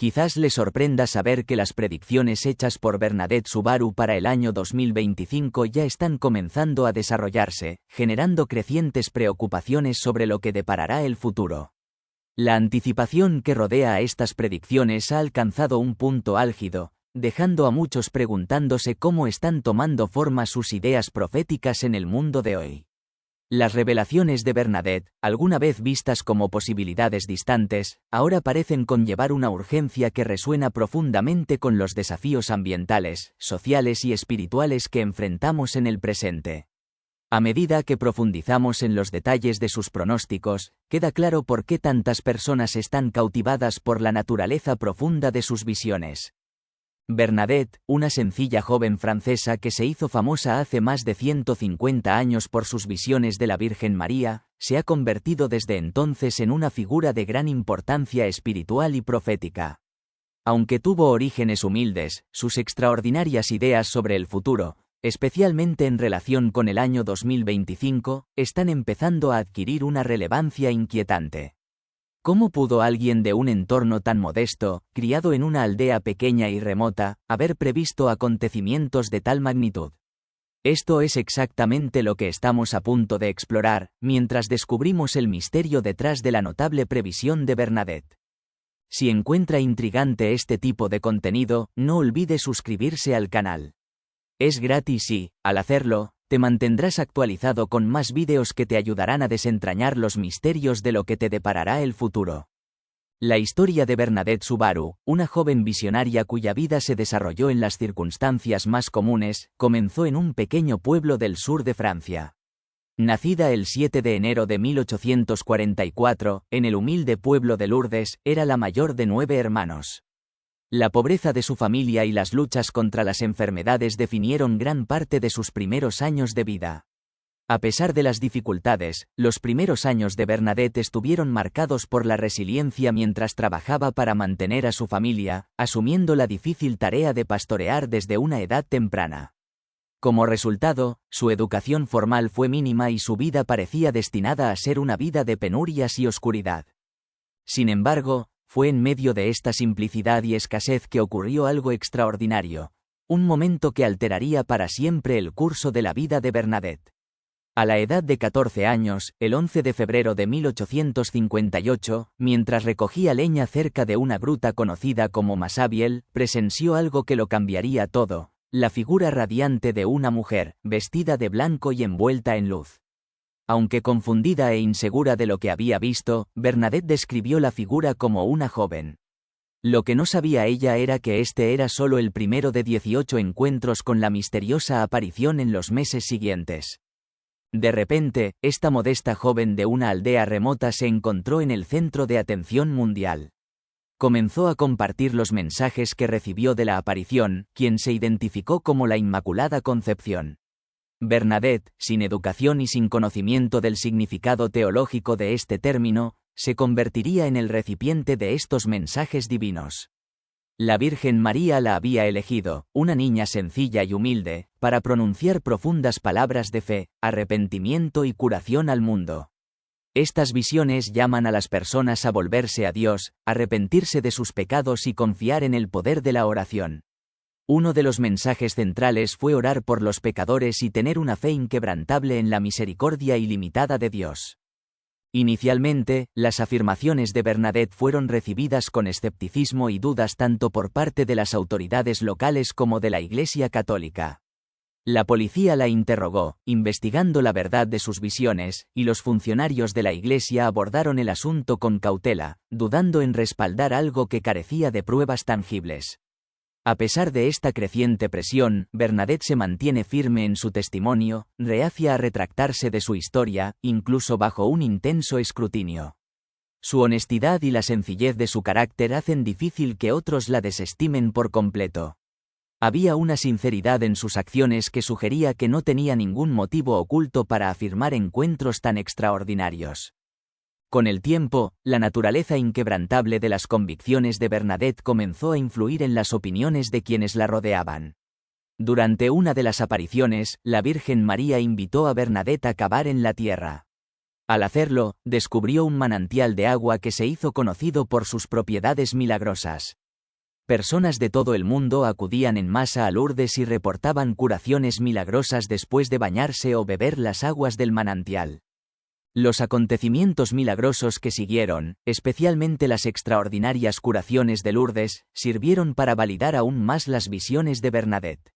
Quizás le sorprenda saber que las predicciones hechas por Bernadette Subaru para el año 2025 ya están comenzando a desarrollarse, generando crecientes preocupaciones sobre lo que deparará el futuro. La anticipación que rodea a estas predicciones ha alcanzado un punto álgido, dejando a muchos preguntándose cómo están tomando forma sus ideas proféticas en el mundo de hoy. Las revelaciones de Bernadette, alguna vez vistas como posibilidades distantes, ahora parecen conllevar una urgencia que resuena profundamente con los desafíos ambientales, sociales y espirituales que enfrentamos en el presente. A medida que profundizamos en los detalles de sus pronósticos, queda claro por qué tantas personas están cautivadas por la naturaleza profunda de sus visiones. Bernadette, una sencilla joven francesa que se hizo famosa hace más de 150 años por sus visiones de la Virgen María, se ha convertido desde entonces en una figura de gran importancia espiritual y profética. Aunque tuvo orígenes humildes, sus extraordinarias ideas sobre el futuro, especialmente en relación con el año 2025, están empezando a adquirir una relevancia inquietante. ¿Cómo pudo alguien de un entorno tan modesto, criado en una aldea pequeña y remota, haber previsto acontecimientos de tal magnitud? Esto es exactamente lo que estamos a punto de explorar, mientras descubrimos el misterio detrás de la notable previsión de Bernadette. Si encuentra intrigante este tipo de contenido, no olvide suscribirse al canal. Es gratis y, al hacerlo, te mantendrás actualizado con más vídeos que te ayudarán a desentrañar los misterios de lo que te deparará el futuro. La historia de Bernadette Subaru, una joven visionaria cuya vida se desarrolló en las circunstancias más comunes, comenzó en un pequeño pueblo del sur de Francia. Nacida el 7 de enero de 1844, en el humilde pueblo de Lourdes, era la mayor de 9 hermanos. La pobreza de su familia y las luchas contra las enfermedades definieron gran parte de sus primeros años de vida. A pesar de las dificultades, los primeros años de Bernadette estuvieron marcados por la resiliencia mientras trabajaba para mantener a su familia, asumiendo la difícil tarea de pastorear desde una edad temprana. Como resultado, su educación formal fue mínima y su vida parecía destinada a ser una vida de penurias y oscuridad. Sin embargo, fue en medio de esta simplicidad y escasez que ocurrió algo extraordinario, un momento que alteraría para siempre el curso de la vida de Bernadette. A la edad de 14 años, el 11 de febrero de 1858, mientras recogía leña cerca de una gruta conocida como Massabielle, presenció algo que lo cambiaría todo, la figura radiante de una mujer, vestida de blanco y envuelta en luz. Aunque confundida e insegura de lo que había visto, Bernadette describió la figura como una joven. Lo que no sabía ella era que este era solo el primero de 18 encuentros con la misteriosa aparición en los meses siguientes. De repente, esta modesta joven de una aldea remota se encontró en el centro de atención mundial. Comenzó a compartir los mensajes que recibió de la aparición, quien se identificó como la Inmaculada Concepción. Bernadette, sin educación y sin conocimiento del significado teológico de este término, se convertiría en el recipiente de estos mensajes divinos. La Virgen María la había elegido, una niña sencilla y humilde, para pronunciar profundas palabras de fe, arrepentimiento y curación al mundo. Estas visiones llaman a las personas a volverse a Dios, arrepentirse de sus pecados y confiar en el poder de la oración. Uno de los mensajes centrales fue orar por los pecadores y tener una fe inquebrantable en la misericordia ilimitada de Dios. Inicialmente, las afirmaciones de Bernadette fueron recibidas con escepticismo y dudas tanto por parte de las autoridades locales como de la Iglesia Católica. La policía la interrogó, investigando la verdad de sus visiones, y los funcionarios de la Iglesia abordaron el asunto con cautela, dudando en respaldar algo que carecía de pruebas tangibles. A pesar de esta creciente presión, Bernadette se mantiene firme en su testimonio, reacia a retractarse de su historia, incluso bajo un intenso escrutinio. Su honestidad y la sencillez de su carácter hacen difícil que otros la desestimen por completo. Había una sinceridad en sus acciones que sugería que no tenía ningún motivo oculto para afirmar encuentros tan extraordinarios. Con el tiempo, la naturaleza inquebrantable de las convicciones de Bernadette comenzó a influir en las opiniones de quienes la rodeaban. Durante una de las apariciones, la Virgen María invitó a Bernadette a cavar en la tierra. Al hacerlo, descubrió un manantial de agua que se hizo conocido por sus propiedades milagrosas. Personas de todo el mundo acudían en masa a Lourdes y reportaban curaciones milagrosas después de bañarse o beber las aguas del manantial. Los acontecimientos milagrosos que siguieron, especialmente las extraordinarias curaciones de Lourdes, sirvieron para validar aún más las visiones de Bernadette.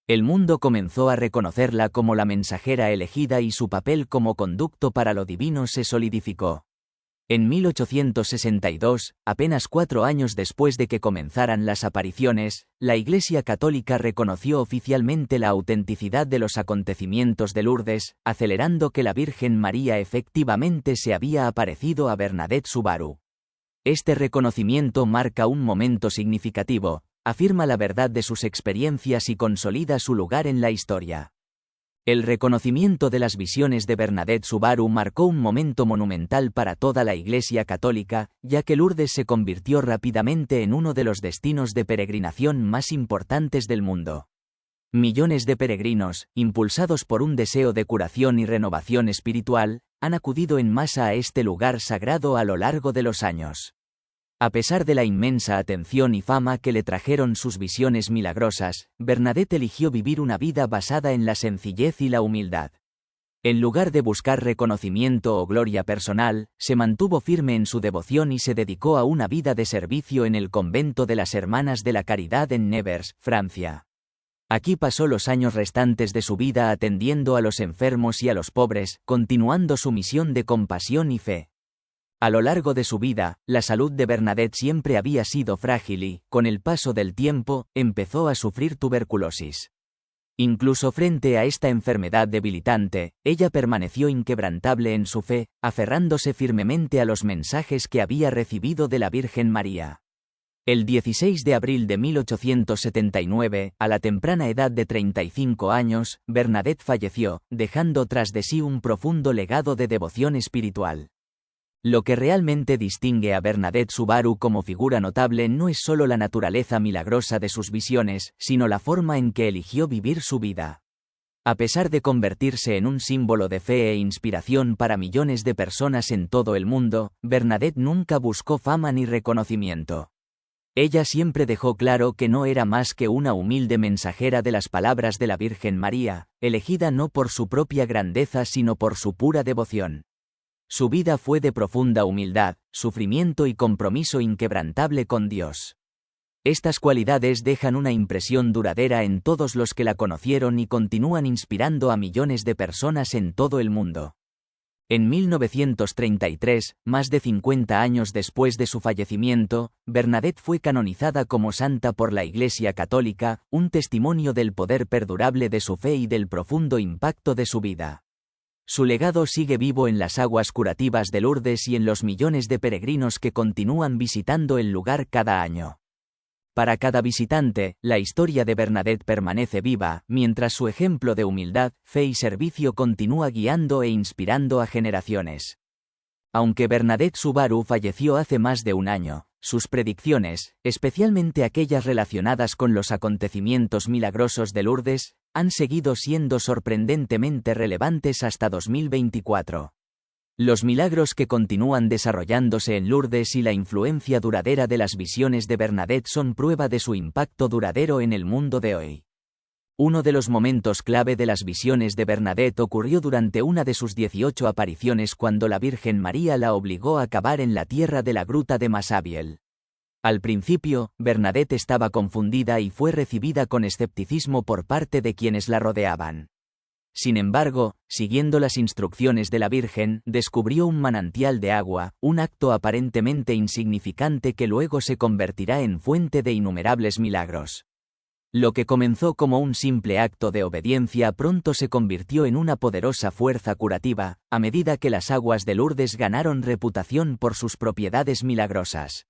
El mundo comenzó a reconocerla como la mensajera elegida y su papel como conducto para lo divino se solidificó. En 1862, apenas 4 años después de que comenzaran las apariciones, la Iglesia Católica reconoció oficialmente la autenticidad de los acontecimientos de Lourdes, acelerando que la Virgen María efectivamente se había aparecido a Bernadette Soubirous. Este reconocimiento marca un momento significativo, afirma la verdad de sus experiencias y consolida su lugar en la historia. El reconocimiento de las visiones de Bernadette Soubirous marcó un momento monumental para toda la Iglesia Católica, ya que Lourdes se convirtió rápidamente en uno de los destinos de peregrinación más importantes del mundo. Millones de peregrinos, impulsados por un deseo de curación y renovación espiritual, han acudido en masa a este lugar sagrado a lo largo de los años. A pesar de la inmensa atención y fama que le trajeron sus visiones milagrosas, Bernadette eligió vivir una vida basada en la sencillez y la humildad. En lugar de buscar reconocimiento o gloria personal, se mantuvo firme en su devoción y se dedicó a una vida de servicio en el convento de las Hermanas de la Caridad en Nevers, Francia. Aquí pasó los años restantes de su vida atendiendo a los enfermos y a los pobres, continuando su misión de compasión y fe. A lo largo de su vida, la salud de Bernadette siempre había sido frágil y, con el paso del tiempo, empezó a sufrir tuberculosis. Incluso frente a esta enfermedad debilitante, ella permaneció inquebrantable en su fe, aferrándose firmemente a los mensajes que había recibido de la Virgen María. El 16 de abril de 1879, a la temprana edad de 35 años, Bernadette falleció, dejando tras de sí un profundo legado de devoción espiritual. Lo que realmente distingue a Bernadette Soubirous como figura notable no es solo la naturaleza milagrosa de sus visiones, sino la forma en que eligió vivir su vida. A pesar de convertirse en un símbolo de fe e inspiración para millones de personas en todo el mundo, Bernadette nunca buscó fama ni reconocimiento. Ella siempre dejó claro que no era más que una humilde mensajera de las palabras de la Virgen María, elegida no por su propia grandeza sino por su pura devoción. Su vida fue de profunda humildad, sufrimiento y compromiso inquebrantable con Dios. Estas cualidades dejan una impresión duradera en todos los que la conocieron y continúan inspirando a millones de personas en todo el mundo. En 1933, más de 50 años después de su fallecimiento, Bernadette fue canonizada como santa por la Iglesia Católica, un testimonio del poder perdurable de su fe y del profundo impacto de su vida. Su legado sigue vivo en las aguas curativas de Lourdes y en los millones de peregrinos que continúan visitando el lugar cada año. Para cada visitante, la historia de Bernadette permanece viva, mientras su ejemplo de humildad, fe y servicio continúa guiando e inspirando a generaciones. Aunque Bernadette Soubirous falleció hace más de un año, sus predicciones, especialmente aquellas relacionadas con los acontecimientos milagrosos de Lourdes, han seguido siendo sorprendentemente relevantes hasta 2024. Los milagros que continúan desarrollándose en Lourdes y la influencia duradera de las visiones de Bernadette son prueba de su impacto duradero en el mundo de hoy. Uno de los momentos clave de las visiones de Bernadette ocurrió durante una de sus 18 apariciones cuando la Virgen María la obligó a cavar en la tierra de la gruta de Massabielle. Al principio, Bernadette estaba confundida y fue recibida con escepticismo por parte de quienes la rodeaban. Sin embargo, siguiendo las instrucciones de la Virgen, descubrió un manantial de agua, un acto aparentemente insignificante que luego se convertirá en fuente de innumerables milagros. Lo que comenzó como un simple acto de obediencia pronto se convirtió en una poderosa fuerza curativa, a medida que las aguas de Lourdes ganaron reputación por sus propiedades milagrosas.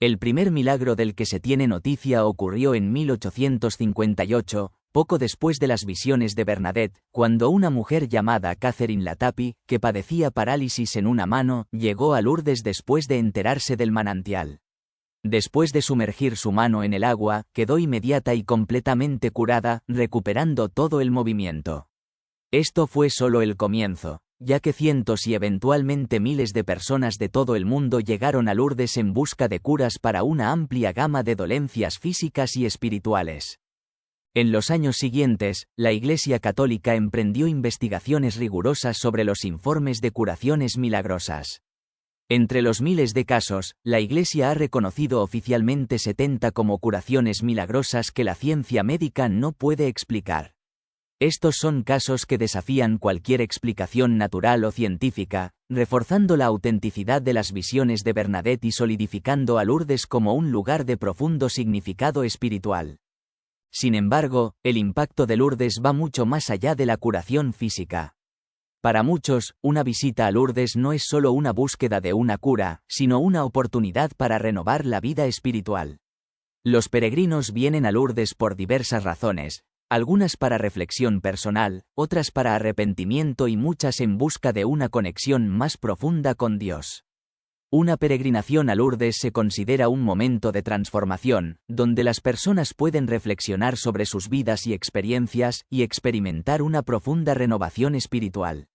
El primer milagro del que se tiene noticia ocurrió en 1858, poco después de las visiones de Bernadette, cuando una mujer llamada Catherine Latapi, que padecía parálisis en una mano, llegó a Lourdes después de enterarse del manantial. Después de sumergir su mano en el agua, quedó inmediata y completamente curada, recuperando todo el movimiento. Esto fue solo el comienzo. ya que cientos y eventualmente miles de personas de todo el mundo llegaron a Lourdes en busca de curas para una amplia gama de dolencias físicas y espirituales. En los años siguientes, la Iglesia Católica emprendió investigaciones rigurosas sobre los informes de curaciones milagrosas. Entre los miles de casos, la Iglesia ha reconocido oficialmente 70 como curaciones milagrosas que la ciencia médica no puede explicar. Estos son casos que desafían cualquier explicación natural o científica, reforzando la autenticidad de las visiones de Bernadette y solidificando a Lourdes como un lugar de profundo significado espiritual. Sin embargo, el impacto de Lourdes va mucho más allá de la curación física. Para muchos, una visita a Lourdes no es solo una búsqueda de una cura, sino una oportunidad para renovar la vida espiritual. Los peregrinos vienen a Lourdes por diversas razones, algunas para reflexión personal, otras para arrepentimiento y muchas en busca de una conexión más profunda con Dios. Una peregrinación a Lourdes se considera un momento de transformación, donde las personas pueden reflexionar sobre sus vidas y experiencias y experimentar una profunda renovación espiritual.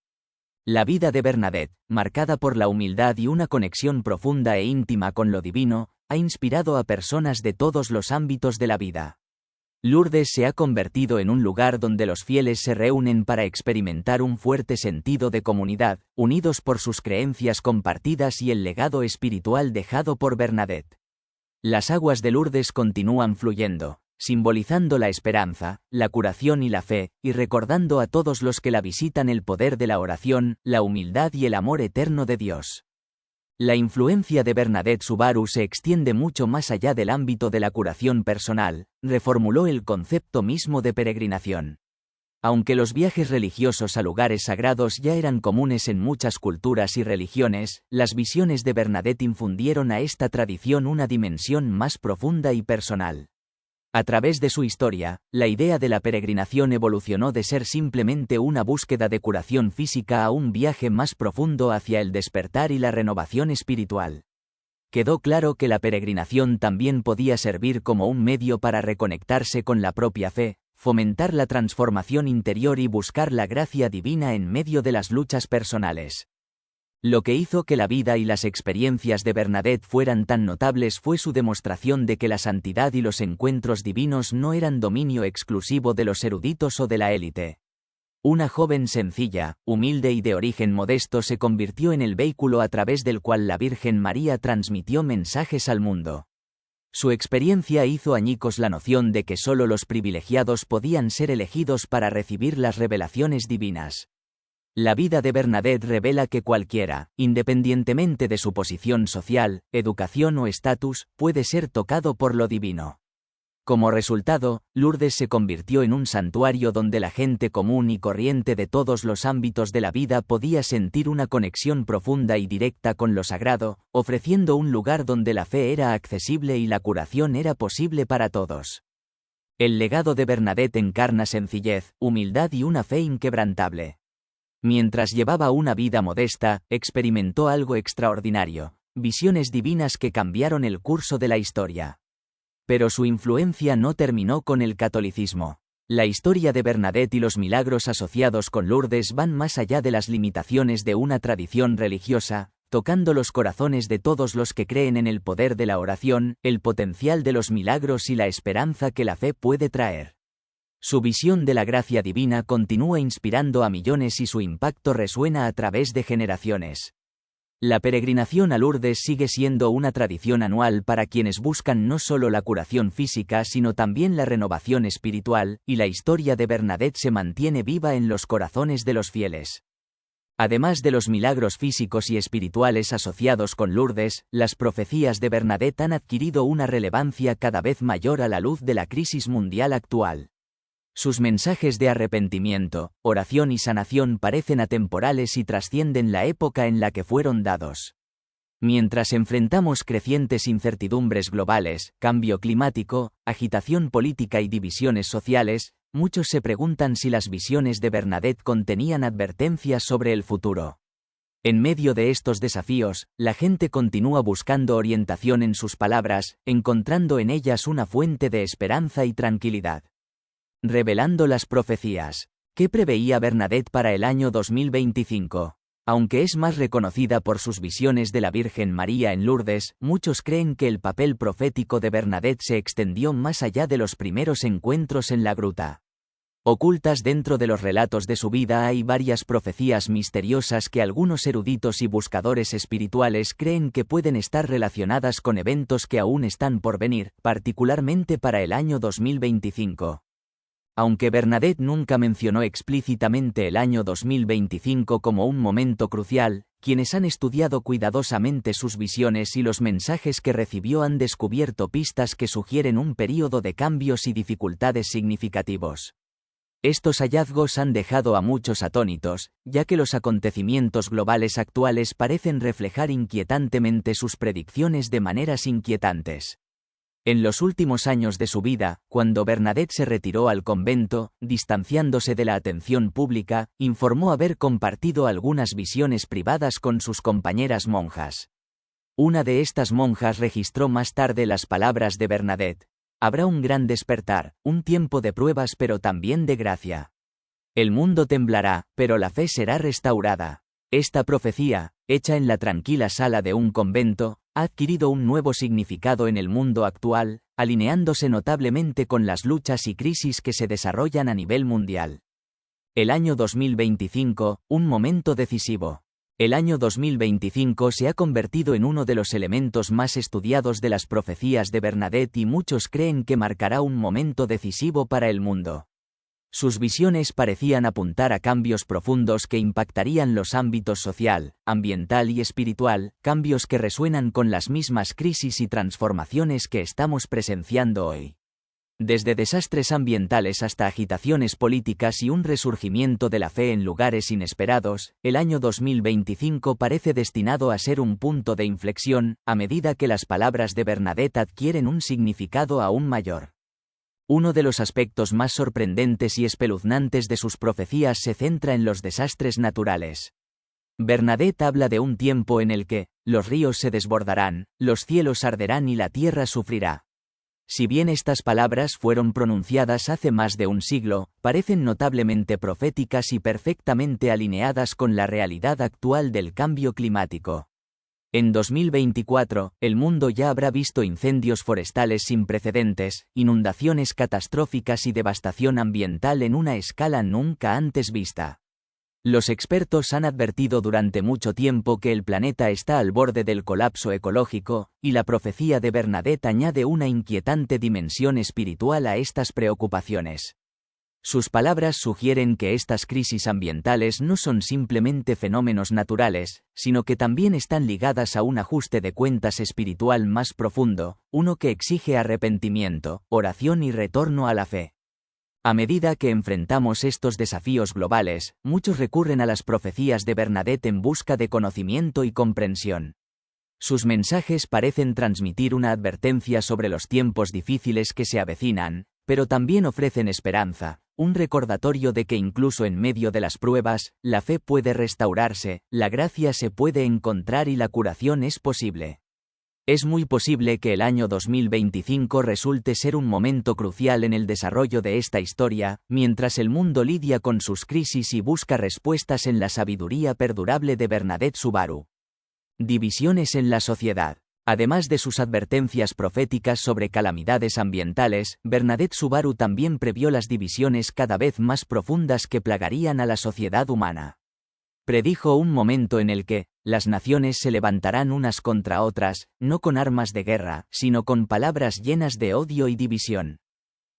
La vida de Bernadette, marcada por la humildad y una conexión profunda e íntima con lo divino, ha inspirado a personas de todos los ámbitos de la vida. Lourdes se ha convertido en un lugar donde los fieles se reúnen para experimentar un fuerte sentido de comunidad, unidos por sus creencias compartidas y el legado espiritual dejado por Bernadette. Las aguas de Lourdes continúan fluyendo, simbolizando la esperanza, la curación y la fe, y recordando a todos los que la visitan el poder de la oración, la humildad y el amor eterno de Dios. La influencia de Bernadette Soubirous se extiende mucho más allá del ámbito de la curación personal, reformuló el concepto mismo de peregrinación. Aunque los viajes religiosos a lugares sagrados ya eran comunes en muchas culturas y religiones, las visiones de Bernadette infundieron a esta tradición una dimensión más profunda y personal. A través de su historia, la idea de la peregrinación evolucionó de ser simplemente una búsqueda de curación física a un viaje más profundo hacia el despertar y la renovación espiritual. Quedó claro que la peregrinación también podía servir como un medio para reconectarse con la propia fe, fomentar la transformación interior y buscar la gracia divina en medio de las luchas personales. Lo que hizo que la vida y las experiencias de Bernadette fueran tan notables fue su demostración de que la santidad y los encuentros divinos no eran dominio exclusivo de los eruditos o de la élite. Una joven sencilla, humilde y de origen modesto se convirtió en el vehículo a través del cual la Virgen María transmitió mensajes al mundo. Su experiencia hizo añicos la noción de que solo los privilegiados podían ser elegidos para recibir las revelaciones divinas. La vida de Bernadette revela que cualquiera, independientemente de su posición social, educación o estatus, puede ser tocado por lo divino. Como resultado, Lourdes se convirtió en un santuario donde la gente común y corriente de todos los ámbitos de la vida podía sentir una conexión profunda y directa con lo sagrado, ofreciendo un lugar donde la fe era accesible y la curación era posible para todos. El legado de Bernadette encarna sencillez, humildad y una fe inquebrantable. Mientras llevaba una vida modesta, experimentó algo extraordinario, visiones divinas que cambiaron el curso de la historia. Pero su influencia no terminó con el catolicismo. La historia de Bernadette y los milagros asociados con Lourdes van más allá de las limitaciones de una tradición religiosa, tocando los corazones de todos los que creen en el poder de la oración, el potencial de los milagros y la esperanza que la fe puede traer. Su visión de la gracia divina continúa inspirando a millones y su impacto resuena a través de generaciones. La peregrinación a Lourdes sigue siendo una tradición anual para quienes buscan no solo la curación física sino también la renovación espiritual, y la historia de Bernadette se mantiene viva en los corazones de los fieles. Además de los milagros físicos y espirituales asociados con Lourdes, las profecías de Bernadette han adquirido una relevancia cada vez mayor a la luz de la crisis mundial actual. Sus mensajes de arrepentimiento, oración y sanación parecen atemporales y trascienden la época en la que fueron dados. Mientras enfrentamos crecientes incertidumbres globales, cambio climático, agitación política y divisiones sociales, muchos se preguntan si las visiones de Bernadette contenían advertencias sobre el futuro. En medio de estos desafíos, la gente continúa buscando orientación en sus palabras, encontrando en ellas una fuente de esperanza y tranquilidad. Revelando las profecías. ¿Qué preveía Bernadette para el año 2025? Aunque es más reconocida por sus visiones de la Virgen María en Lourdes, muchos creen que el papel profético de Bernadette se extendió más allá de los primeros encuentros en la gruta. Ocultas dentro de los relatos de su vida hay varias profecías misteriosas que algunos eruditos y buscadores espirituales creen que pueden estar relacionadas con eventos que aún están por venir, particularmente para el año 2025. Aunque Bernadette nunca mencionó explícitamente el año 2025 como un momento crucial, quienes han estudiado cuidadosamente sus visiones y los mensajes que recibió han descubierto pistas que sugieren un período de cambios y dificultades significativos. Estos hallazgos han dejado a muchos atónitos, ya que los acontecimientos globales actuales parecen reflejar inquietantemente sus predicciones de maneras inquietantes. En los últimos años de su vida, cuando Bernadette se retiró al convento, distanciándose de la atención pública, informó haber compartido algunas visiones privadas con sus compañeras monjas. Una de estas monjas registró más tarde las palabras de Bernadette: «Habrá un gran despertar, un tiempo de pruebas pero también de gracia. El mundo temblará, pero la fe será restaurada». Esta profecía, hecha en la tranquila sala de un convento, ha adquirido un nuevo significado en el mundo actual, alineándose notablemente con las luchas y crisis que se desarrollan a nivel mundial. El año 2025, un momento decisivo. El año 2025 se ha convertido en uno de los elementos más estudiados de las profecías de Bernadette y muchos creen que marcará un momento decisivo para el mundo. Sus visiones parecían apuntar a cambios profundos que impactarían los ámbitos social, ambiental y espiritual, cambios que resuenan con las mismas crisis y transformaciones que estamos presenciando hoy. Desde desastres ambientales hasta agitaciones políticas y un resurgimiento de la fe en lugares inesperados, el año 2025 parece destinado a ser un punto de inflexión, a medida que las palabras de Bernadette adquieren un significado aún mayor. Uno de los aspectos más sorprendentes y espeluznantes de sus profecías se centra en los desastres naturales. Bernadette habla de un tiempo en el que los ríos se desbordarán, los cielos arderán y la tierra sufrirá. Si bien estas palabras fueron pronunciadas hace más de un siglo, parecen notablemente proféticas y perfectamente alineadas con la realidad actual del cambio climático. En 2024, el mundo ya habrá visto incendios forestales sin precedentes, inundaciones catastróficas y devastación ambiental en una escala nunca antes vista. Los expertos han advertido durante mucho tiempo que el planeta está al borde del colapso ecológico, y la profecía de Bernadette añade una inquietante dimensión espiritual a estas preocupaciones. Sus palabras sugieren que estas crisis ambientales no son simplemente fenómenos naturales, sino que también están ligadas a un ajuste de cuentas espiritual más profundo, uno que exige arrepentimiento, oración y retorno a la fe. A medida que enfrentamos estos desafíos globales, muchos recurren a las profecías de Bernadette en busca de conocimiento y comprensión. Sus mensajes parecen transmitir una advertencia sobre los tiempos difíciles que se avecinan, pero también ofrecen esperanza, un recordatorio de que incluso en medio de las pruebas, la fe puede restaurarse, la gracia se puede encontrar y la curación es posible. Es muy posible que el año 2025 resulte ser un momento crucial en el desarrollo de esta historia, mientras el mundo lidia con sus crisis y busca respuestas en la sabiduría perdurable de Bernadette Subaru. Divisiones en la sociedad. Además de sus advertencias proféticas sobre calamidades ambientales, Bernadette Subaru también previó las divisiones cada vez más profundas que plagarían a la sociedad humana. Predijo un momento en el que las naciones se levantarán unas contra otras, no con armas de guerra, sino con palabras llenas de odio y división.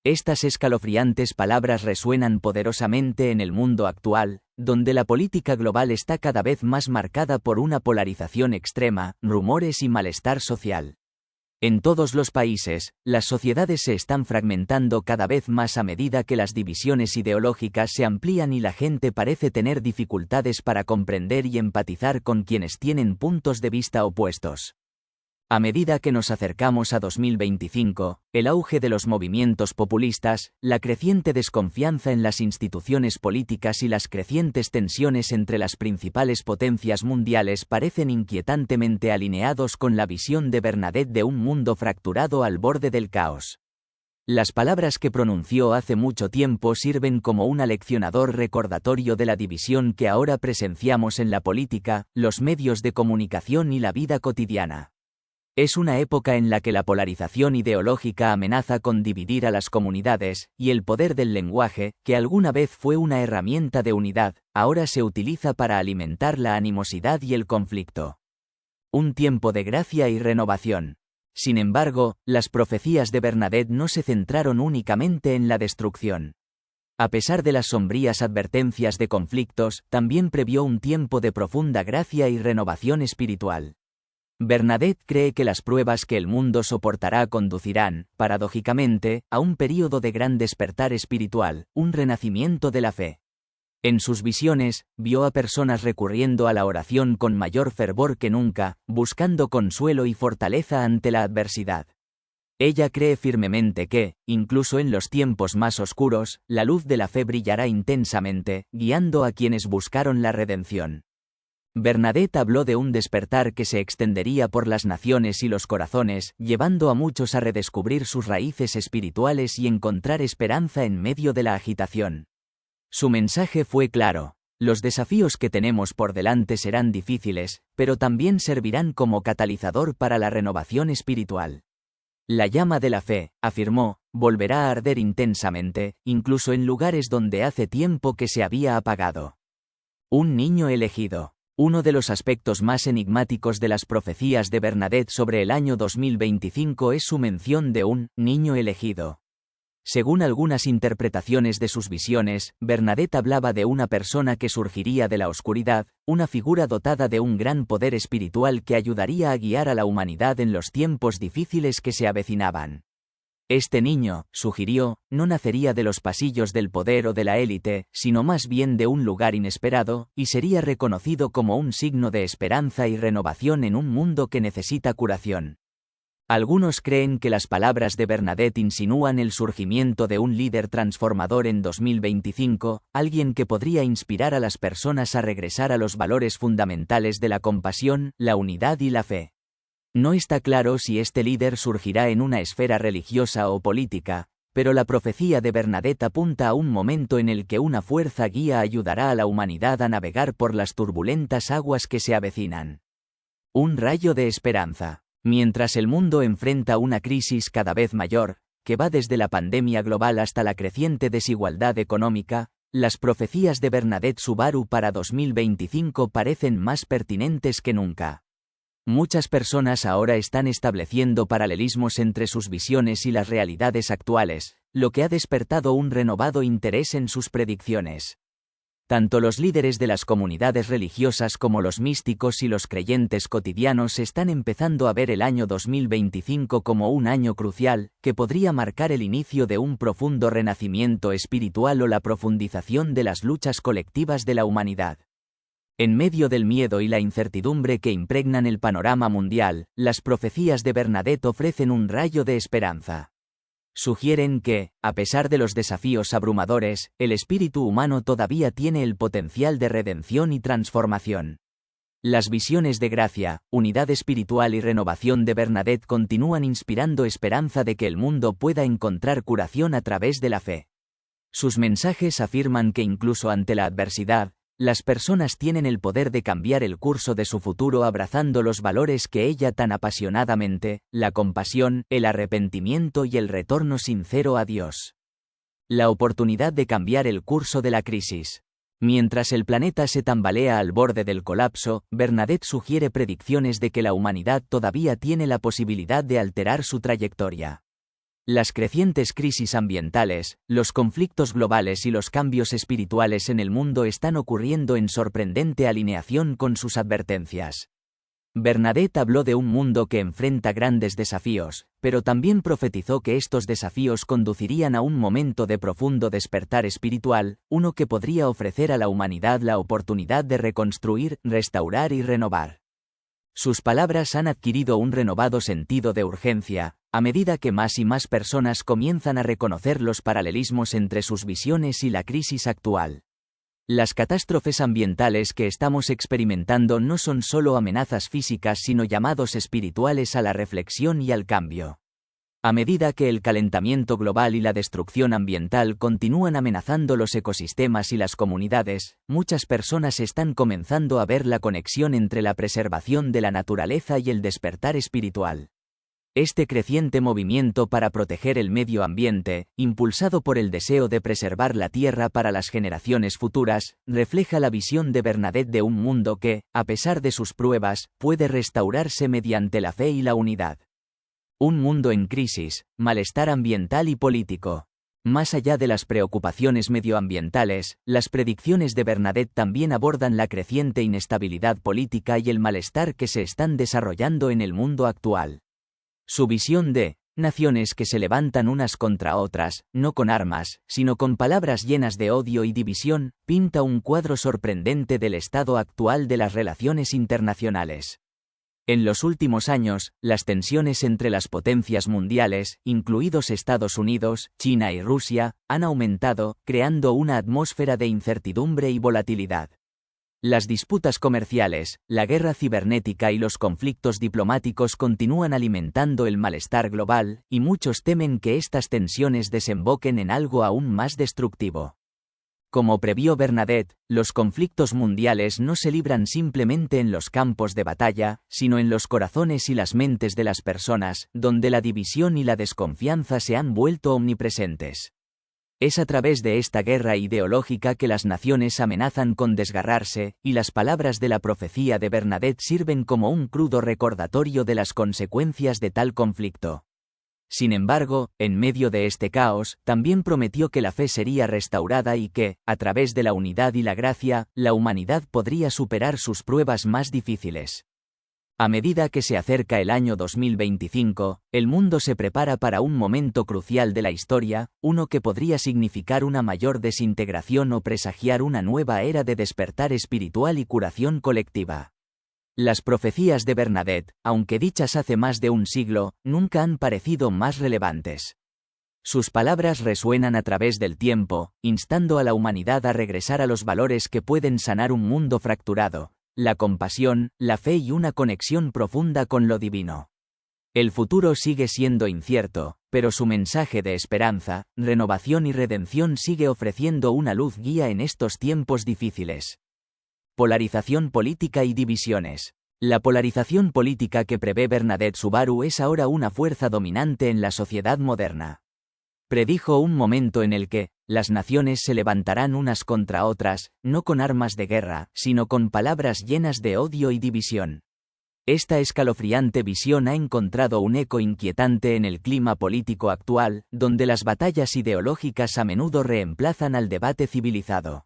Estas escalofriantes palabras resuenan poderosamente en el mundo actual, donde la política global está cada vez más marcada por una polarización extrema, rumores y malestar social. En todos los países, las sociedades se están fragmentando cada vez más a medida que las divisiones ideológicas se amplían y la gente parece tener dificultades para comprender y empatizar con quienes tienen puntos de vista opuestos. A medida que nos acercamos a 2025, el auge de los movimientos populistas, la creciente desconfianza en las instituciones políticas y las crecientes tensiones entre las principales potencias mundiales parecen inquietantemente alineados con la visión de Bernadette de un mundo fracturado al borde del caos. Las palabras que pronunció hace mucho tiempo sirven como un aleccionador recordatorio de la división que ahora presenciamos en la política, los medios de comunicación y la vida cotidiana. Es una época en la que la polarización ideológica amenaza con dividir a las comunidades, y el poder del lenguaje, que alguna vez fue una herramienta de unidad, ahora se utiliza para alimentar la animosidad y el conflicto. Un tiempo de gracia y renovación. Sin embargo, las profecías de Bernadette no se centraron únicamente en la destrucción. A pesar de las sombrías advertencias de conflictos, también previó un tiempo de profunda gracia y renovación espiritual. Bernadette cree que las pruebas que el mundo soportará conducirán, paradójicamente, a un período de gran despertar espiritual, un renacimiento de la fe. En sus visiones, vio a personas recurriendo a la oración con mayor fervor que nunca, buscando consuelo y fortaleza ante la adversidad. Ella cree firmemente que, incluso en los tiempos más oscuros, la luz de la fe brillará intensamente, guiando a quienes buscaron la redención. Bernadette habló de un despertar que se extendería por las naciones y los corazones, llevando a muchos a redescubrir sus raíces espirituales y encontrar esperanza en medio de la agitación. Su mensaje fue claro: los desafíos que tenemos por delante serán difíciles, pero también servirán como catalizador para la renovación espiritual. La llama de la fe, afirmó, volverá a arder intensamente, incluso en lugares donde hace tiempo que se había apagado. Un niño elegido. Uno de los aspectos más enigmáticos de las profecías de Bernadette sobre el año 2025 es su mención de un niño elegido. Según algunas interpretaciones de sus visiones, Bernadette hablaba de una persona que surgiría de la oscuridad, una figura dotada de un gran poder espiritual que ayudaría a guiar a la humanidad en los tiempos difíciles que se avecinaban. Este niño, sugirió, no nacería de los pasillos del poder o de la élite, sino más bien de un lugar inesperado, y sería reconocido como un signo de esperanza y renovación en un mundo que necesita curación. Algunos creen que las palabras de Bernadette insinúan el surgimiento de un líder transformador en 2025, alguien que podría inspirar a las personas a regresar a los valores fundamentales de la compasión, la unidad y la fe. No está claro si este líder surgirá en una esfera religiosa o política, pero la profecía de Bernadette apunta a un momento en el que una fuerza guía ayudará a la humanidad a navegar por las turbulentas aguas que se avecinan. Un rayo de esperanza. Mientras el mundo enfrenta una crisis cada vez mayor, que va desde la pandemia global hasta la creciente desigualdad económica, las profecías de Bernadette Subaru para 2025 parecen más pertinentes que nunca. Muchas personas ahora están estableciendo paralelismos entre sus visiones y las realidades actuales, lo que ha despertado un renovado interés en sus predicciones. Tanto los líderes de las comunidades religiosas como los místicos y los creyentes cotidianos están empezando a ver el año 2025 como un año crucial, que podría marcar el inicio de un profundo renacimiento espiritual o la profundización de las luchas colectivas de la humanidad. En medio del miedo y la incertidumbre que impregnan el panorama mundial, las profecías de Bernadette ofrecen un rayo de esperanza. Sugieren que, a pesar de los desafíos abrumadores, el espíritu humano todavía tiene el potencial de redención y transformación. Las visiones de gracia, unidad espiritual y renovación de Bernadette continúan inspirando esperanza de que el mundo pueda encontrar curación a través de la fe. Sus mensajes afirman que incluso ante la adversidad, las personas tienen el poder de cambiar el curso de su futuro abrazando los valores que ella tan apasionadamente, la compasión, el arrepentimiento y el retorno sincero a Dios. La oportunidad de cambiar el curso de la crisis. Mientras el planeta se tambalea al borde del colapso, Bernadette sugiere predicciones de que la humanidad todavía tiene la posibilidad de alterar su trayectoria. Las crecientes crisis ambientales, los conflictos globales y los cambios espirituales en el mundo están ocurriendo en sorprendente alineación con sus advertencias. Bernadette habló de un mundo que enfrenta grandes desafíos, pero también profetizó que estos desafíos conducirían a un momento de profundo despertar espiritual, uno que podría ofrecer a la humanidad la oportunidad de reconstruir, restaurar y renovar. Sus palabras han adquirido un renovado sentido de urgencia, a medida que más y más personas comienzan a reconocer los paralelismos entre sus visiones y la crisis actual. Las catástrofes ambientales que estamos experimentando no son solo amenazas físicas sino llamados espirituales a la reflexión y al cambio. A medida que el calentamiento global y la destrucción ambiental continúan amenazando los ecosistemas y las comunidades, muchas personas están comenzando a ver la conexión entre la preservación de la naturaleza y el despertar espiritual. Este creciente movimiento para proteger el medio ambiente, impulsado por el deseo de preservar la Tierra para las generaciones futuras, refleja la visión de Bernadette de un mundo que, a pesar de sus pruebas, puede restaurarse mediante la fe y la unidad. Un mundo en crisis, malestar ambiental y político. Más allá de las preocupaciones medioambientales, las predicciones de Bernadette también abordan la creciente inestabilidad política y el malestar que se están desarrollando en el mundo actual. Su visión de naciones que se levantan unas contra otras, no con armas, sino con palabras llenas de odio y división, pinta un cuadro sorprendente del estado actual de las relaciones internacionales. En los últimos años, las tensiones entre las potencias mundiales, incluidos Estados Unidos, China y Rusia, han aumentado, creando una atmósfera de incertidumbre y volatilidad. Las disputas comerciales, la guerra cibernética y los conflictos diplomáticos continúan alimentando el malestar global, y muchos temen que estas tensiones desemboquen en algo aún más destructivo. Como previó Bernadette, los conflictos mundiales no se libran simplemente en los campos de batalla, sino en los corazones y las mentes de las personas, donde la división y la desconfianza se han vuelto omnipresentes. Es a través de esta guerra ideológica que las naciones amenazan con desgarrarse, y las palabras de la profecía de Bernadette sirven como un crudo recordatorio de las consecuencias de tal conflicto. Sin embargo, en medio de este caos, también prometió que la fe sería restaurada y que, a través de la unidad y la gracia, la humanidad podría superar sus pruebas más difíciles. A medida que se acerca el año 2025, el mundo se prepara para un momento crucial de la historia, uno que podría significar una mayor desintegración o presagiar una nueva era de despertar espiritual y curación colectiva. Las profecías de Bernadette, aunque dichas hace más de un siglo, nunca han parecido más relevantes. Sus palabras resuenan a través del tiempo, instando a la humanidad a regresar a los valores que pueden sanar un mundo fracturado: la compasión, la fe y una conexión profunda con lo divino. El futuro sigue siendo incierto, pero su mensaje de esperanza, renovación y redención sigue ofreciendo una luz guía en estos tiempos difíciles. Polarización política y divisiones. La polarización política que prevé Bernadette Subaru es ahora una fuerza dominante en la sociedad moderna. Predijo un momento en el que las naciones se levantarán unas contra otras, no con armas de guerra, sino con palabras llenas de odio y división. Esta escalofriante visión ha encontrado un eco inquietante en el clima político actual, donde las batallas ideológicas a menudo reemplazan al debate civilizado.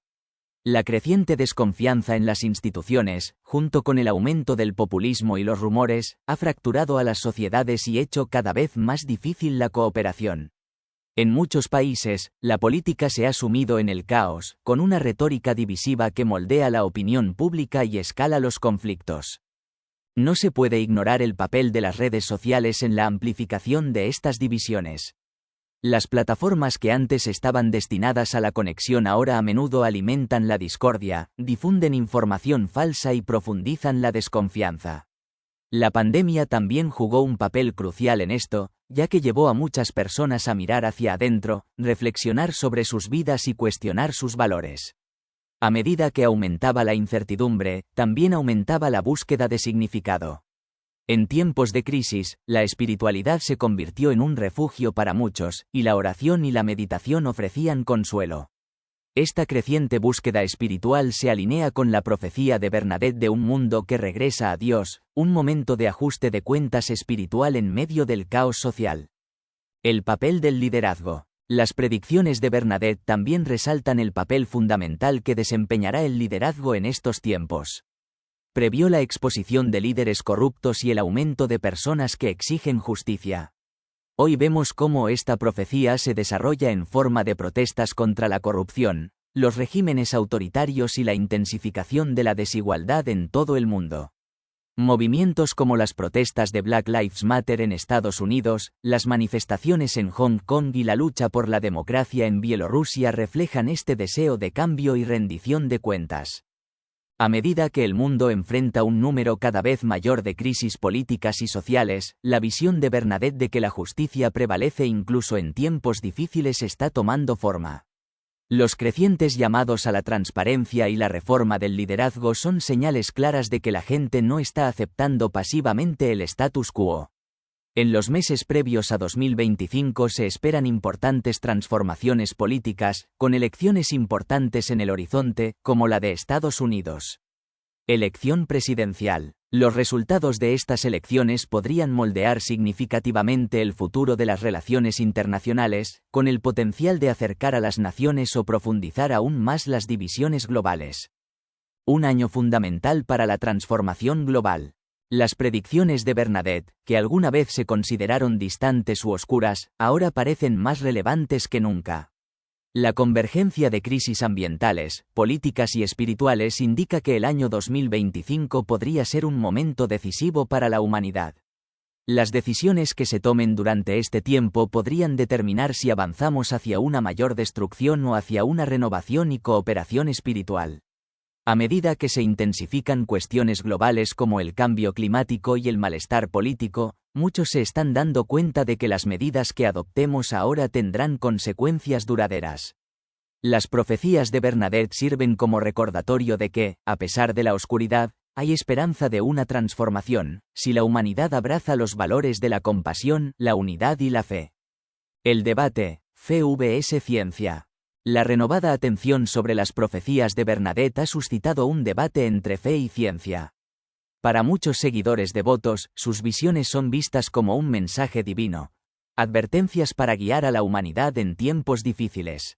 La creciente desconfianza en las instituciones, junto con el aumento del populismo y los rumores, ha fracturado a las sociedades y hecho cada vez más difícil la cooperación. En muchos países, la política se ha sumido en el caos, con una retórica divisiva que moldea la opinión pública y escala los conflictos. No se puede ignorar el papel de las redes sociales en la amplificación de estas divisiones. Las plataformas que antes estaban destinadas a la conexión ahora a menudo alimentan la discordia, difunden información falsa y profundizan la desconfianza. La pandemia también jugó un papel crucial en esto, ya que llevó a muchas personas a mirar hacia adentro, reflexionar sobre sus vidas y cuestionar sus valores. A medida que aumentaba la incertidumbre, también aumentaba la búsqueda de significado. En tiempos de crisis, la espiritualidad se convirtió en un refugio para muchos, y la oración y la meditación ofrecían consuelo. Esta creciente búsqueda espiritual se alinea con la profecía de Bernadette de un mundo que regresa a Dios, un momento de ajuste de cuentas espiritual en medio del caos social. El papel del liderazgo. Las predicciones de Bernadette también resaltan el papel fundamental que desempeñará el liderazgo en estos tiempos. Previó la exposición de líderes corruptos y el aumento de personas que exigen justicia. Hoy vemos cómo esta profecía se desarrolla en forma de protestas contra la corrupción, los regímenes autoritarios y la intensificación de la desigualdad en todo el mundo. Movimientos como las protestas de Black Lives Matter en Estados Unidos, las manifestaciones en Hong Kong y la lucha por la democracia en Bielorrusia reflejan este deseo de cambio y rendición de cuentas. A medida que el mundo enfrenta un número cada vez mayor de crisis políticas y sociales, la visión de Bernadette de que la justicia prevalece incluso en tiempos difíciles está tomando forma. Los crecientes llamados a la transparencia y la reforma del liderazgo son señales claras de que la gente no está aceptando pasivamente el status quo. En los meses previos a 2025 se esperan importantes transformaciones políticas, con elecciones importantes en el horizonte, como la de Estados Unidos. Elección presidencial. Los resultados de estas elecciones podrían moldear significativamente el futuro de las relaciones internacionales, con el potencial de acercar a las naciones o profundizar aún más las divisiones globales. Un año fundamental para la transformación global. Las predicciones de Bernadette, que alguna vez se consideraron distantes u oscuras, ahora parecen más relevantes que nunca. La convergencia de crisis ambientales, políticas y espirituales indica que el año 2025 podría ser un momento decisivo para la humanidad. Las decisiones que se tomen durante este tiempo podrían determinar si avanzamos hacia una mayor destrucción o hacia una renovación y cooperación espiritual. A medida que se intensifican cuestiones globales como el cambio climático y el malestar político, muchos se están dando cuenta de que las medidas que adoptemos ahora tendrán consecuencias duraderas. Las profecías de Bernadette sirven como recordatorio de que, a pesar de la oscuridad, hay esperanza de una transformación, si la humanidad abraza los valores de la compasión, la unidad y la fe. El debate, Fe vs Ciencia. La renovada atención sobre las profecías de Bernadette ha suscitado un debate entre fe y ciencia. Para muchos seguidores devotos, sus visiones son vistas como un mensaje divino, advertencias para guiar a la humanidad en tiempos difíciles.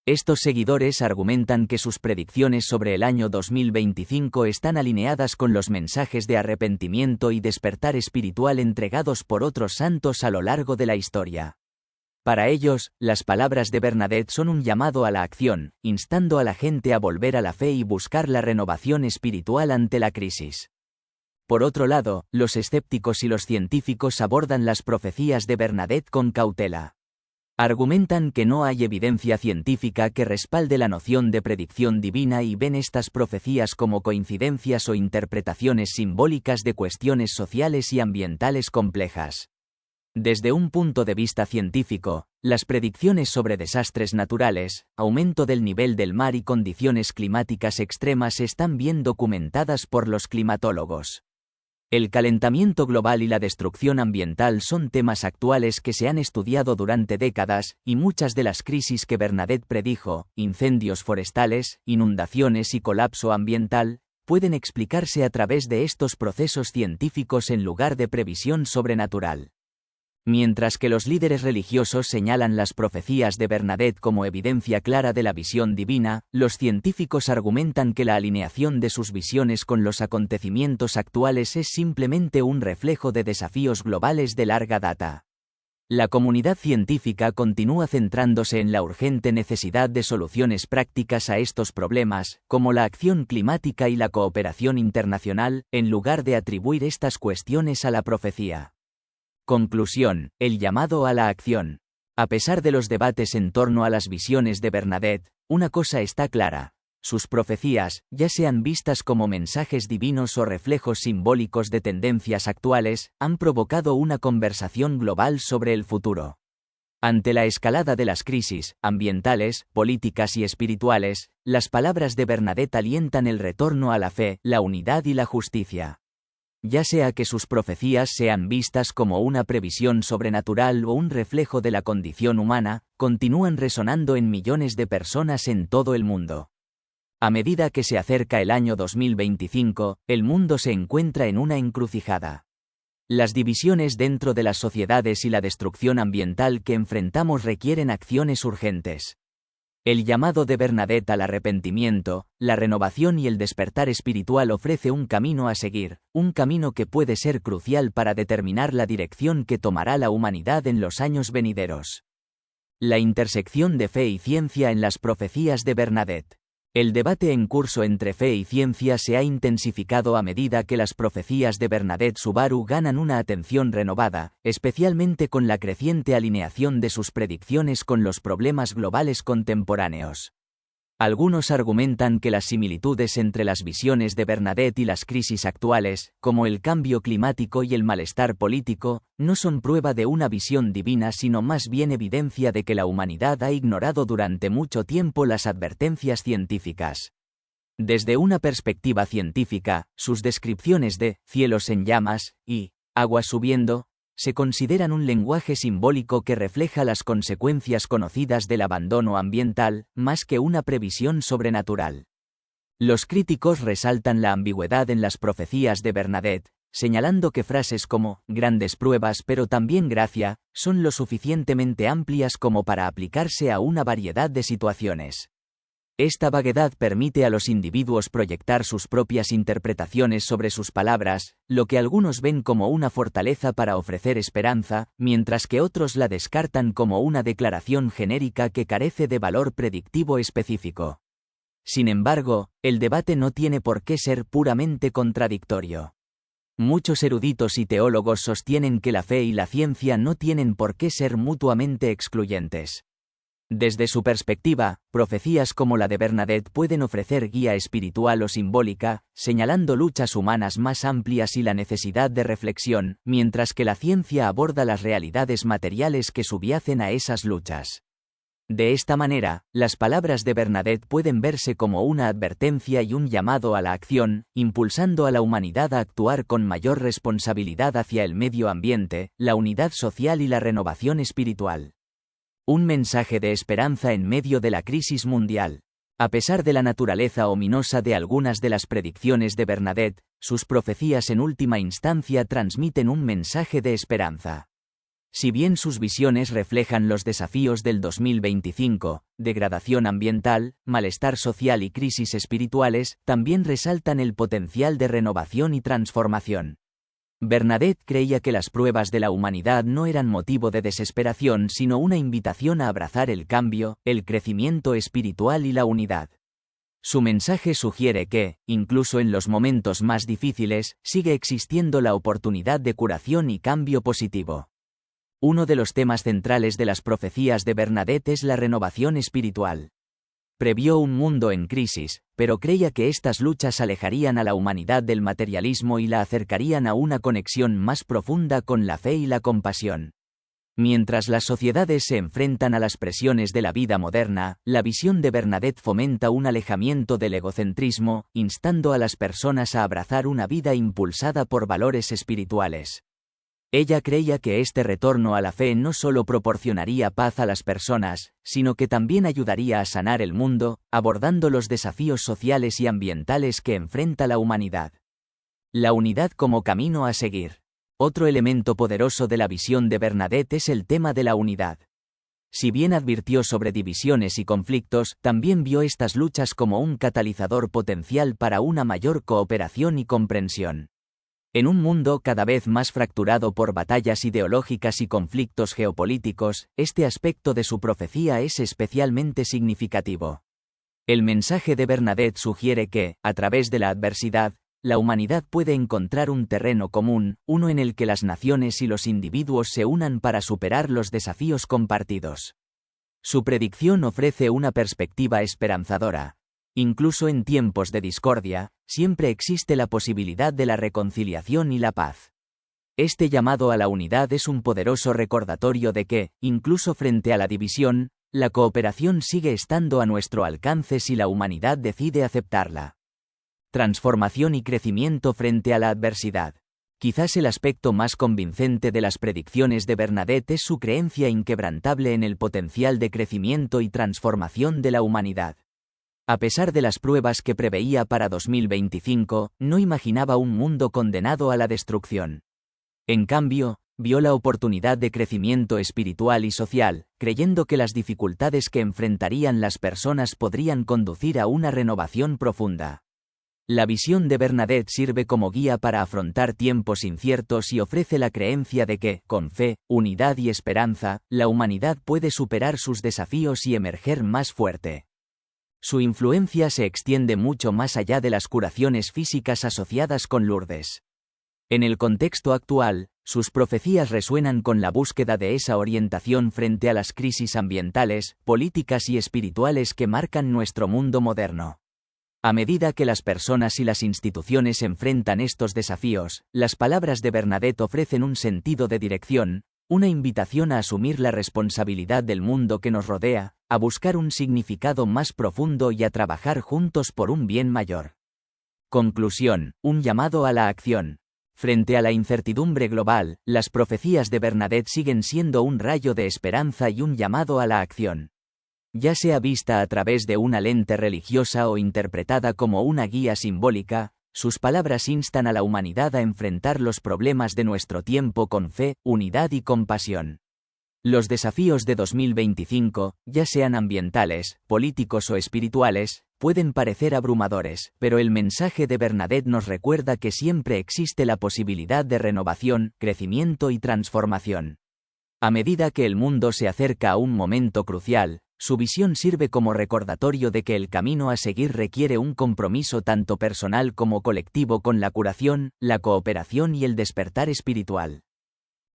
Estos seguidores argumentan que sus predicciones sobre el año 2025 están alineadas con los mensajes de arrepentimiento y despertar espiritual entregados por otros santos a lo largo de la historia. Para ellos, las palabras de Bernadette son un llamado a la acción, instando a la gente a volver a la fe y buscar la renovación espiritual ante la crisis. Por otro lado, los escépticos y los científicos abordan las profecías de Bernadette con cautela. Argumentan que no hay evidencia científica que respalde la noción de predicción divina y ven estas profecías como coincidencias o interpretaciones simbólicas de cuestiones sociales y ambientales complejas. Desde un punto de vista científico, las predicciones sobre desastres naturales, aumento del nivel del mar y condiciones climáticas extremas están bien documentadas por los climatólogos. El calentamiento global y la destrucción ambiental son temas actuales que se han estudiado durante décadas, y muchas de las crisis que Bernadette predijo, incendios forestales, inundaciones y colapso ambiental, pueden explicarse a través de estos procesos científicos en lugar de previsión sobrenatural. Mientras que los líderes religiosos señalan las profecías de Bernadette como evidencia clara de la visión divina, los científicos argumentan que la alineación de sus visiones con los acontecimientos actuales es simplemente un reflejo de desafíos globales de larga data. La comunidad científica continúa centrándose en la urgente necesidad de soluciones prácticas a estos problemas, como la acción climática y la cooperación internacional, en lugar de atribuir estas cuestiones a la profecía. Conclusión: el llamado a la acción. A pesar de los debates en torno a las visiones de Bernadette, una cosa está clara: sus profecías, ya sean vistas como mensajes divinos o reflejos simbólicos de tendencias actuales, han provocado una conversación global sobre el futuro. Ante la escalada de las crisis ambientales, políticas y espirituales, las palabras de Bernadette alientan el retorno a la fe, la unidad y la justicia. Ya sea que sus profecías sean vistas como una previsión sobrenatural o un reflejo de la condición humana, continúan resonando en millones de personas en todo el mundo. A medida que se acerca el año 2025, el mundo se encuentra en una encrucijada. Las divisiones dentro de las sociedades y la destrucción ambiental que enfrentamos requieren acciones urgentes. El llamado de Bernadette al arrepentimiento, la renovación y el despertar espiritual ofrece un camino a seguir, un camino que puede ser crucial para determinar la dirección que tomará la humanidad en los años venideros. La intersección de fe y ciencia en las profecías de Bernadette. El debate en curso entre fe y ciencia se ha intensificado a medida que las profecías de Bernadette Subaru ganan una atención renovada, especialmente con la creciente alineación de sus predicciones con los problemas globales contemporáneos. Algunos argumentan que las similitudes entre las visiones de Bernadette y las crisis actuales, como el cambio climático y el malestar político, no son prueba de una visión divina sino más bien evidencia de que la humanidad ha ignorado durante mucho tiempo las advertencias científicas. Desde una perspectiva científica, sus descripciones de cielos en llamas y agua subiendo se consideran un lenguaje simbólico que refleja las consecuencias conocidas del abandono ambiental, más que una previsión sobrenatural. Los críticos resaltan la ambigüedad en las profecías de Bernadette, señalando que frases como «grandes pruebas pero también gracia» son lo suficientemente amplias como para aplicarse a una variedad de situaciones. Esta vaguedad permite a los individuos proyectar sus propias interpretaciones sobre sus palabras, lo que algunos ven como una fortaleza para ofrecer esperanza, mientras que otros la descartan como una declaración genérica que carece de valor predictivo específico. Sin embargo, el debate no tiene por qué ser puramente contradictorio. Muchos eruditos y teólogos sostienen que la fe y la ciencia no tienen por qué ser mutuamente excluyentes. Desde su perspectiva, profecías como la de Bernadette pueden ofrecer guía espiritual o simbólica, señalando luchas humanas más amplias y la necesidad de reflexión, mientras que la ciencia aborda las realidades materiales que subyacen a esas luchas. De esta manera, las palabras de Bernadette pueden verse como una advertencia y un llamado a la acción, impulsando a la humanidad a actuar con mayor responsabilidad hacia el medio ambiente, la unidad social y la renovación espiritual. Un mensaje de esperanza en medio de la crisis mundial. A pesar de la naturaleza ominosa de algunas de las predicciones de Bernadette, sus profecías en última instancia transmiten un mensaje de esperanza. Si bien sus visiones reflejan los desafíos del 2025, degradación ambiental, malestar social y crisis espirituales, también resaltan el potencial de renovación y transformación. Bernadette creía que las pruebas de la humanidad no eran motivo de desesperación sino una invitación a abrazar el cambio, el crecimiento espiritual y la unidad. Su mensaje sugiere que, incluso en los momentos más difíciles, sigue existiendo la oportunidad de curación y cambio positivo. Uno de los temas centrales de las profecías de Bernadette es la renovación espiritual. Previó un mundo en crisis, pero creía que estas luchas alejarían a la humanidad del materialismo y la acercarían a una conexión más profunda con la fe y la compasión. Mientras las sociedades se enfrentan a las presiones de la vida moderna, la visión de Bernadette fomenta un alejamiento del egocentrismo, instando a las personas a abrazar una vida impulsada por valores espirituales. Ella creía que este retorno a la fe no solo proporcionaría paz a las personas, sino que también ayudaría a sanar el mundo, abordando los desafíos sociales y ambientales que enfrenta la humanidad. La unidad como camino a seguir. Otro elemento poderoso de la visión de Bernadette es el tema de la unidad. Si bien advirtió sobre divisiones y conflictos, también vio estas luchas como un catalizador potencial para una mayor cooperación y comprensión. En un mundo cada vez más fracturado por batallas ideológicas y conflictos geopolíticos, este aspecto de su profecía es especialmente significativo. El mensaje de Bernadette sugiere que, a través de la adversidad, la humanidad puede encontrar un terreno común, uno en el que las naciones y los individuos se unan para superar los desafíos compartidos. Su predicción ofrece una perspectiva esperanzadora. Incluso en tiempos de discordia, siempre existe la posibilidad de la reconciliación y la paz. Este llamado a la unidad es un poderoso recordatorio de que, incluso frente a la división, la cooperación sigue estando a nuestro alcance si la humanidad decide aceptarla. Transformación y crecimiento frente a la adversidad. Quizás el aspecto más convincente de las predicciones de Bernadette es su creencia inquebrantable en el potencial de crecimiento y transformación de la humanidad. A pesar de las pruebas que preveía para 2025, no imaginaba un mundo condenado a la destrucción. En cambio, vio la oportunidad de crecimiento espiritual y social, creyendo que las dificultades que enfrentarían las personas podrían conducir a una renovación profunda. La visión de Bernadette sirve como guía para afrontar tiempos inciertos y ofrece la creencia de que, con fe, unidad y esperanza, la humanidad puede superar sus desafíos y emerger más fuerte. Su influencia se extiende mucho más allá de las curaciones físicas asociadas con Lourdes. En el contexto actual, Sus profecías resuenan con la búsqueda de esa orientación frente a las crisis ambientales, políticas y espirituales que marcan nuestro mundo moderno. A medida que las personas y las instituciones enfrentan estos desafíos, las palabras de Bernadette ofrecen un sentido de dirección, una invitación a asumir la responsabilidad del mundo que nos rodea, a buscar un significado más profundo y a trabajar juntos por un bien mayor. Conclusión: un llamado a la acción. Frente a la incertidumbre global, las profecías de Bernadette siguen siendo un rayo de esperanza y un llamado a la acción. Ya sea vista a través de una lente religiosa o interpretada como una guía simbólica, sus palabras instan a la humanidad a enfrentar los problemas de nuestro tiempo con fe, unidad y compasión. Los desafíos de 2025, ya sean ambientales, políticos o espirituales, pueden parecer abrumadores, pero el mensaje de Bernadette nos recuerda que siempre existe la posibilidad de renovación, crecimiento y transformación. A medida que el mundo se acerca a un momento crucial, su visión sirve como recordatorio de que el camino a seguir requiere un compromiso tanto personal como colectivo con la curación, la cooperación y el despertar espiritual.